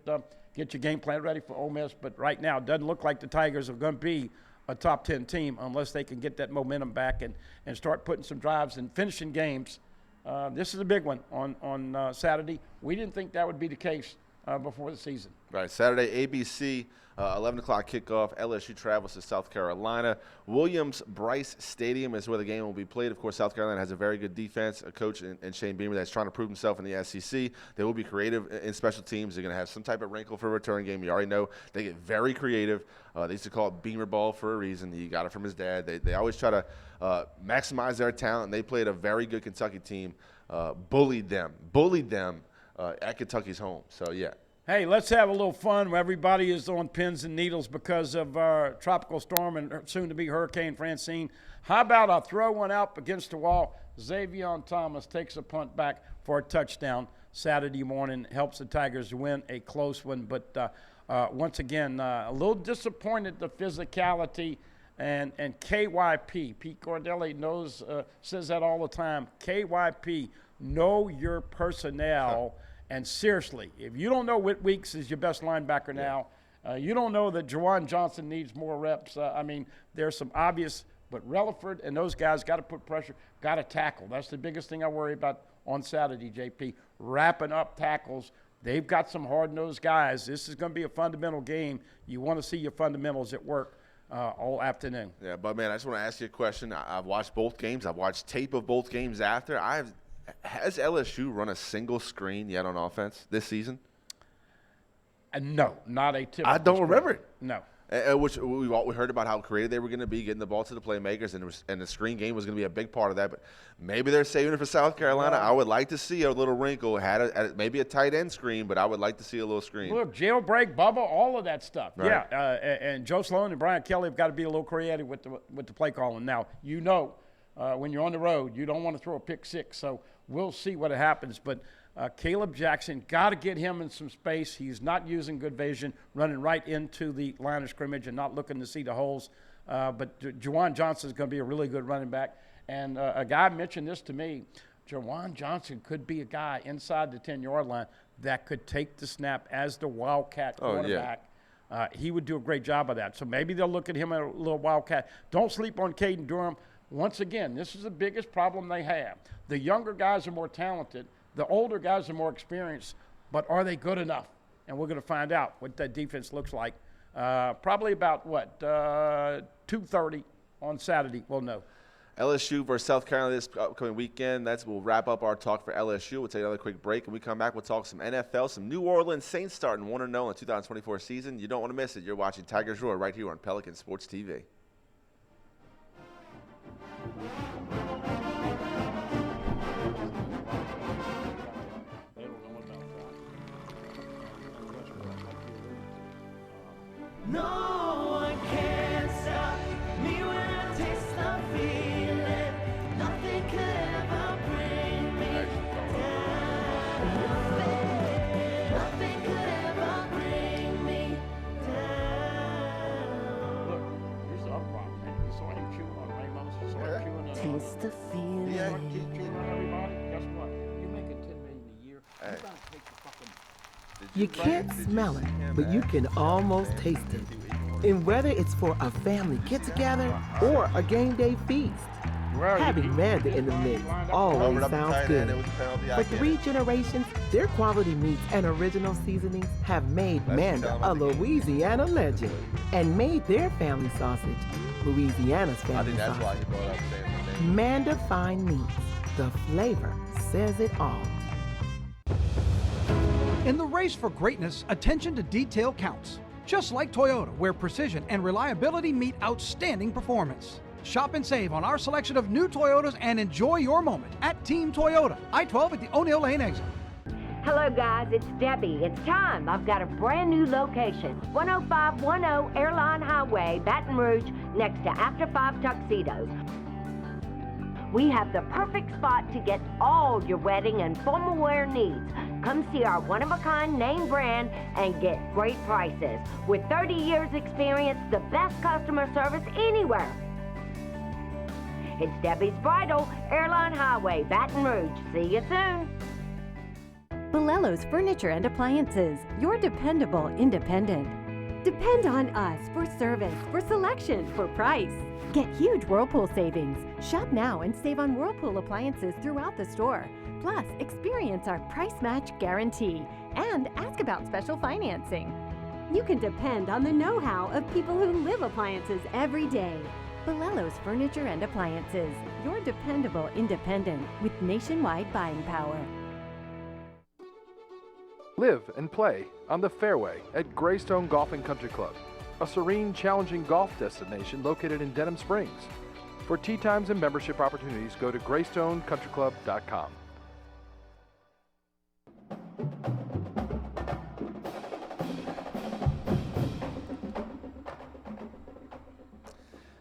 your game plan ready for Ole Miss. But right now, it doesn't look like the Tigers are going to be a top 10 team unless they can get that momentum back and start putting some drives and finishing games. This is a big one on Saturday. We didn't think that would be the case before the season. Right, Saturday, ABC, 11 o'clock kickoff. LSU travels to South Carolina. Williams-Brice Stadium is where the game will be played. Of course, South Carolina has a very good defense, a coach in Shane Beamer that's trying to prove himself in the SEC. They will be creative in special teams. They're going to have some type of wrinkle for a return game. You already know they get very creative. They used to call it Beamer ball for a reason. He got it from his dad. They always try to maximize their talent, and they played a very good Kentucky team, bullied them at Kentucky's home. So, yeah. Hey, let's have a little fun. Everybody is on pins and needles because of Tropical Storm and soon-to-be Hurricane Francine. How about I throw one out against the wall? Xavion Thomas takes a punt back for a touchdown Saturday morning, helps the Tigers win a close one. But once again, a little disappointed the physicality and KYP. Pete Cordelli knows, says that all the time. KYP, know your personnel. And seriously, if you don't know Whit Weeks is your best linebacker now, you don't know that Juwan Johnson needs more reps. I mean, there's some obvious, but Relaford and those guys got to put pressure, got to tackle. That's the biggest thing I worry about on Saturday, JP. Wrapping up tackles. They've got some hard-nosed guys. This is going to be a fundamental game. You want to see your fundamentals at work all afternoon. Yeah, but, man, I just want to ask you a question. I've watched both games. I've watched tape of both games after. Has LSU run a single screen yet on offense this season? No, not a typical I don't remember it. No. Which we heard about how creative they were going to be, getting the ball to the playmakers, and the screen game was going to be a big part of that. But maybe they're saving it for South Carolina. I would like to see a little wrinkle. Maybe a tight end screen, but I would like to see a little screen. Look, jailbreak, Bubba, all of that stuff. Right. Yeah, and Joe Sloan and Brian Kelly have got to be a little creative with the play calling. Now, when you're on the road, you don't want to throw a pick six, so we'll see what happens. But Caleb Jackson, got to get him in some space. He's not using good vision, running right into the line of scrimmage and not looking to see the holes. But Juwan Johnson is going to be a really good running back. And a guy mentioned this to me. Juwan Johnson could be a guy inside the 10-yard line that could take the snap as the Wildcat quarterback. Yeah. He would do a great job of that. So maybe they'll look at him as a little Wildcat. Don't sleep on Caden Durham. Once again, this is the biggest problem they have. The younger guys are more talented. The older guys are more experienced. But are they good enough? And we're going to find out what that defense looks like. Probably about, 2:30 on Saturday. We'll know. LSU versus South Carolina this upcoming weekend. We'll wrap up our talk for LSU. We'll take another quick break. When we come back, we'll talk some NFL, some New Orleans Saints starting 1-0 in the 2024 season. You don't want to miss it. You're watching Tigers Roar right here on Pelican Sports TV. No one can stop me when I taste the feeling. Nothing could ever bring me down. Nothing could ever bring me down. Look, here's the other problem. You saw him chewing on Ramos. You saw him chewing on Taste the feeling. Yeah, keep chewing on everybody. Guess what? You're making $10 million a year. You gotta take the fucking. You can't smell it, but you can almost taste it. And whether it's for a family get-together or a game day feast, having Manda in the mix always sounds good. For 3 generations, their quality meats and original seasonings have made Manda a Louisiana legend and made their family sausage Louisiana's family sausage. Manda Fine Meats, the flavor says it all. In the race for greatness, attention to detail counts. Just like Toyota, where precision and reliability meet outstanding performance. Shop and save on our selection of new Toyotas and enjoy your moment at Team Toyota, I-12 at the O'Neill Lane exit. Hello guys, it's Debbie. It's time. I've got a brand new location. 10510 Airline Highway, Baton Rouge, next to After 5 Tuxedos. We have the perfect spot to get all your wedding and formal wear needs. Come see our one-of-a-kind name brand and get great prices. With 30 years experience, the best customer service anywhere. It's Debbie's Bridal, Airline Highway, Baton Rouge. See you soon. Bolello's Furniture and Appliances, your dependable independent. Depend on us for service, for selection, for price. Get huge Whirlpool savings. Shop now and save on Whirlpool appliances throughout the store. Plus, experience our price match guarantee and ask about special financing. You can depend on the know-how of people who live appliances every day. Bolello's Furniture and Appliances, your dependable independent with nationwide buying power. Live and play on the fairway at Greystone Golf and Country Club, a serene, challenging golf destination located in Denham Springs. For tee times and membership opportunities, go to GreystonecountryClub.com.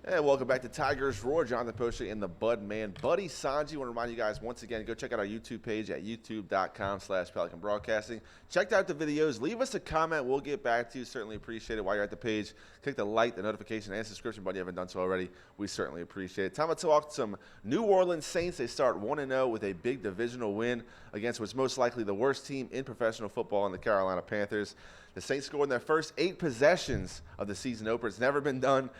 And welcome back to Tigers Roar. Jonathan Poche and the Bud Man, Buddy Songy. I want to remind you guys once again, go check out our YouTube page at youtube.com/Pelican Broadcasting. Check out the videos. Leave us a comment. We'll get back to you. Certainly appreciate it. While you're at the page, click the like, the notification, and subscription button if you haven't done so already. We certainly appreciate it. Time to talk some New Orleans Saints. They start 1-0 with a big divisional win against what's most likely the worst team in professional football in the Carolina Panthers. The Saints scored in their first 8 possessions of the season opener. It's never been done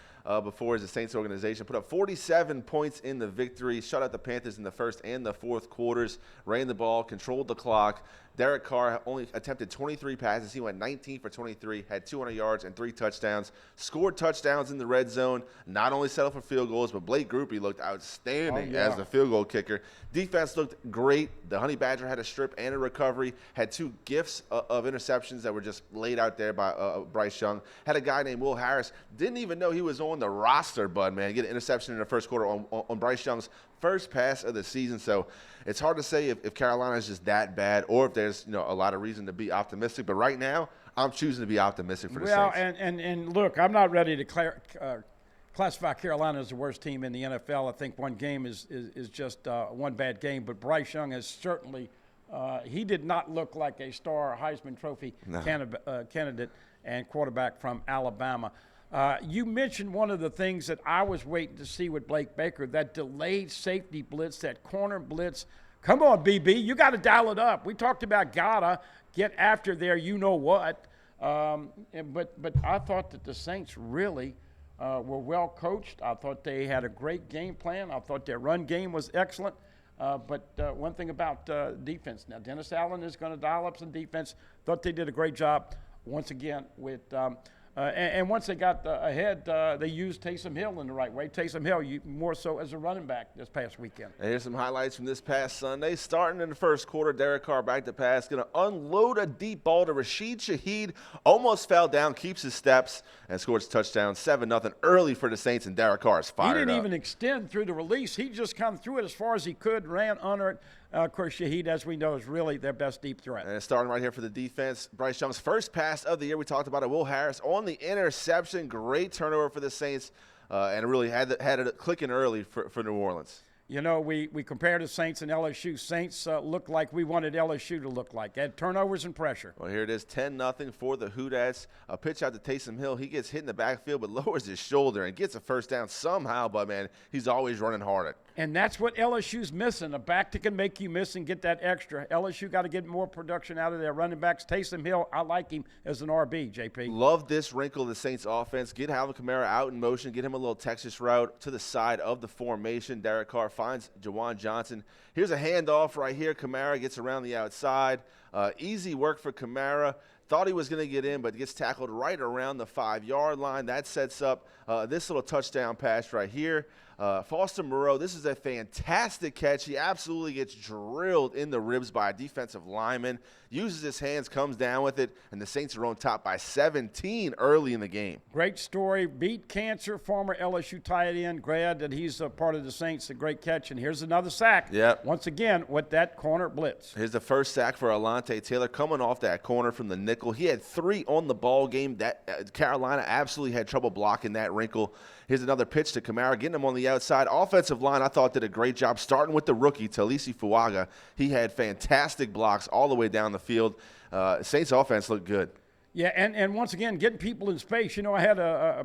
before as a Saints organization. Put up 47 points in the victory, shut out the Panthers in the first and the fourth quarters, ran the ball, controlled the clock. Derek Carr only attempted 23 passes. He went 19 for 23, had 200 yards and 3 touchdowns, scored touchdowns in the red zone, not only settled for field goals, but Blake Grupe looked outstanding as the field goal kicker. Defense looked great. The Honey Badger had a strip and a recovery, had 2 gifts of interceptions that were just laid out there by Bryce Young. Had a guy named Will Harris, didn't even know he was on the roster, Bud, man. Get an interception in the first quarter on Bryce Young's first pass of the season. So it's hard to say if Carolina is just that bad or if there's a lot of reason to be optimistic. But right now, I'm choosing to be optimistic for the Saints. Well, and look, I'm not ready to classify Carolina as the worst team in the NFL. I think one game is just one bad game. But Bryce Young has certainly he did not look like a star Heisman Trophy candidate and quarterback from Alabama. You mentioned one of the things that I was waiting to see with Blake Baker, that delayed safety blitz, that corner blitz. Come on, BB, you got to dial it up. We talked about gotta get after there, you know what. But I thought that the Saints really were well coached. I thought they had a great game plan. I thought their run game was excellent. But one thing about defense, now Dennis Allen is going to dial up some defense. Thought they did a great job once again with and once they got ahead, they used Taysom Hill in the right way. Taysom Hill, more so as a running back this past weekend. And here's some highlights from this past Sunday. Starting in the first quarter, Derek Carr back to pass, going to unload a deep ball to Rashid Shaheed. Almost fell down, keeps his steps, and scores a touchdown, 7-0 early for the Saints, and Derek Carr is fired up. He didn't even extend through the release. He just kind of threw it as far as he could, ran under it. Of course, Shaheed, as we know, is really their best deep threat. And starting right here for the defense, Bryce Young's first pass of the year. We talked about it. Will Harris on the interception. Great turnover for the Saints, and really had it clicking early for New Orleans. You know, we compared the Saints and LSU. Saints looked like we wanted LSU to look like. They had turnovers and pressure. Well, here it is, 10-0 for the Hoodats. A pitch out to Taysom Hill. He gets hit in the backfield but lowers his shoulder and gets a first down somehow, but, man, he's always running hard. And that's what LSU's missing, a back that can make you miss and get that extra. LSU got to get more production out of their running backs. Taysom Hill, I like him as an RB, JP. Love this wrinkle of the Saints offense. Get Alvin Kamara out in motion. Get him a little Texas route to the side of the formation. Derek Carr finds Jawan Johnson. Here's a handoff right here. Kamara gets around the outside. Easy work for Kamara. Thought he was going to get in, but gets tackled right around the 5-yard line. That sets up this little touchdown pass right here. Foster Moreau, this is a fantastic catch. He absolutely gets drilled in the ribs by a defensive lineman. Uses his hands, comes down with it, and the Saints are on top by 17 early in the game. Great story. Beat cancer, former LSU tight end. Glad that he's a part of the Saints. A great catch. And here's another sack. Yep. Once again, with that corner blitz. Here's the first sack for Alontae Taylor coming off that corner from the nickel. He had 3 on the ball game. That Carolina absolutely had trouble blocking that wrinkle. Here's another pitch to Kamara, getting him on the outside. Offensive line, I thought, did a great job, starting with the rookie, Talisi Fuaga. He had fantastic blocks all the way down the field. Saints offense looked good. Yeah, and once again, getting people in space. You know, I had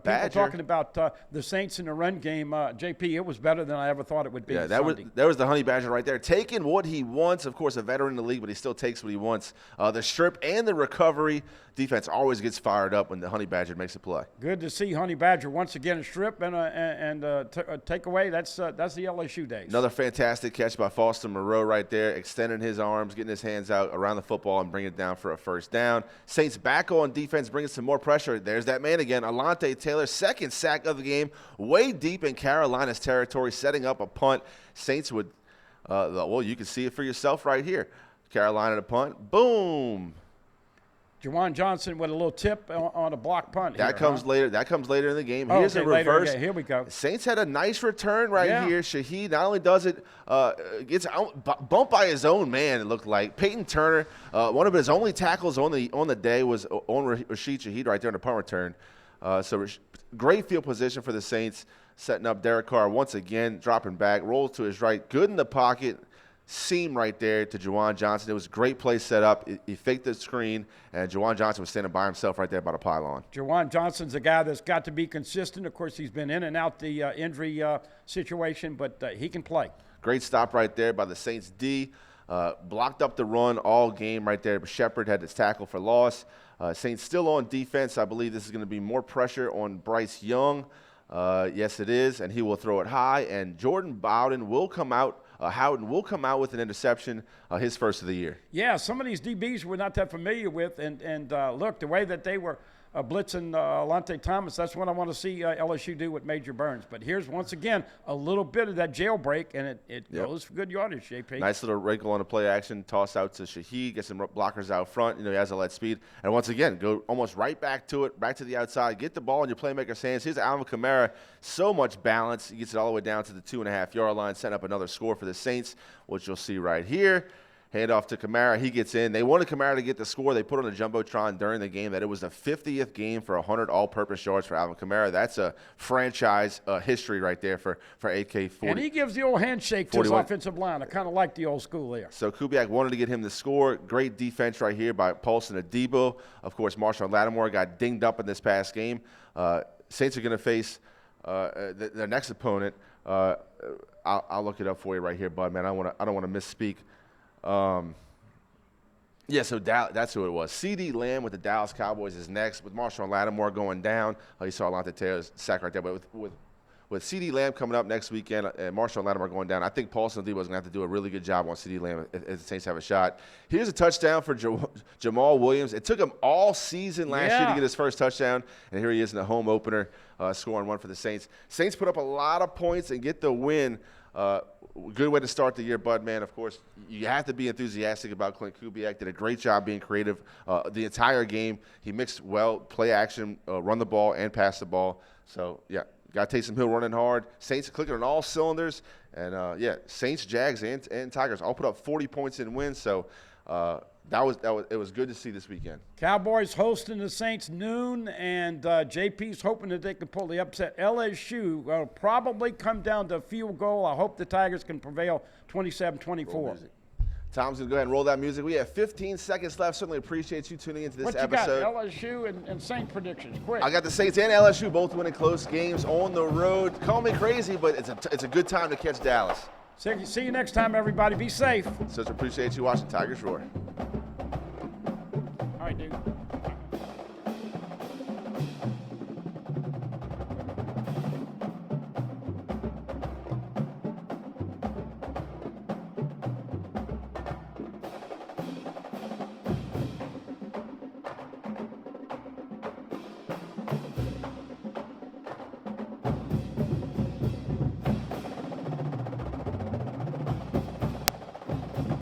people talking about the Saints in the run game. JP, it was better than I ever thought it would be. Yeah, that was the Honey Badger right there, taking what he wants. Of course, a veteran in the league, but he still takes what he wants. The strip and the recovery. Defense always gets fired up when the Honey Badger makes a play. Good to see Honey Badger once again a strip and a takeaway. That's the LSU days. Another fantastic catch by Foster Moreau right there, extending his arms, getting his hands out around the football and bringing it down for a first down. Saints back on defense, bringing some more pressure. There's that man again, Alante Taylor, second sack of the game, way deep in Carolina's territory, setting up a punt. Saints would, well, you can see it for yourself right here. Carolina to punt, boom. Juwan Johnson with a little tip on a block punt. That comes later. That comes later in the game. Oh, Here's a reverse. Here we go. Saints had a nice return here. Shaheed not only does it, gets bumped by his own man. It looked like Peyton Turner. One of his only tackles on the day was on Rashid Shaheed right there on the punt return. So great field position for the Saints, setting up Derek Carr once again, dropping back, rolls to his right, good in the pocket. Seam right there to Juwan Johnson. It was a great play set up. He faked the screen, and Juwan Johnson was standing by himself right there by the pylon. Juwan Johnson's a guy that's got to be consistent. Of course, he's been in and out the injury situation, but he can play. Great stop right there by the Saints D. Blocked up the run all game right there. But Shepard had his tackle for loss. Saints still on defense. I believe this is going to be more pressure on Bryce Young. Yes, it is, and he will throw it high. And Jordan Bowden will come out. Howden will come out with an interception, his first of the year. Yeah, some of these DBs we're not that familiar with, and look, the way that they were blitzing Alante Thomas, that's what I want to see LSU do with Major Burns. But here's, once again, a little bit of that jailbreak, and it goes for good yardage, JP. Nice little wrinkle on the play action, toss out to Shaheed, get some blockers out front. You know, he has a lead speed. And once again, go almost right back to it, back to the outside, get the ball in your playmaker's hands. Here's Alvin Kamara, so much balance. He gets it all the way down to the 2.5-yard line, setting up another score for the Saints, which you'll see right here. Hand off to Kamara. He gets in. They wanted Kamara to get the score. They put on a Jumbotron during the game that it was the 50th game for 100 all-purpose yards for Alvin Kamara. That's a franchise history right there for AK-40. And he gives the old handshake to his offensive line. I kind of like the old school there. So Kubiak wanted to get him the score. Great defense right here by Paulson Adebo. Of course, Marshall Lattimore got dinged up in this past game. Saints are going to face their next opponent. I'll look it up for you right here, bud, man. I don't want to misspeak. So that's who it was. C.D. Lamb with the Dallas Cowboys is next, with Marshall Lattimore going down. You saw Alante Taylor's sack right there, but with C.D. Lamb coming up next weekend and Marshall Lattimore going down, I think Paulson Adebo is going to have to do a really good job on C.D. Lamb if the Saints have a shot. Here's a touchdown for Jamal Williams. It took him all season last year to get his first touchdown, and here he is in the home opener, scoring one for the Saints. Saints put up a lot of points and get the win. Good way to start the year, Bud, man. Of course, you have to be enthusiastic about Clint Kubiak. Did a great job being creative the entire game. He mixed well, play action, run the ball, and pass the ball. So, yeah, got Taysom Hill running hard. Saints clicking on all cylinders. And, Saints, Jags, and Tigers all put up 40 points in wins. So, it was good to see this weekend. Cowboys hosting the Saints noon, and JP's hoping that they can pull the upset. LSU will probably come down to a field goal. I hope the Tigers can prevail 27-24. Tom's going to go ahead and roll that music. We have 15 seconds left. Certainly appreciate you tuning into this episode. What you got, LSU and Saints predictions? Quick. I got the Saints and LSU both winning close games on the road. Call me crazy, but it's a good time to catch Dallas. See you next time, everybody. Be safe. So appreciate you watching Tigers Roar. All right, dude.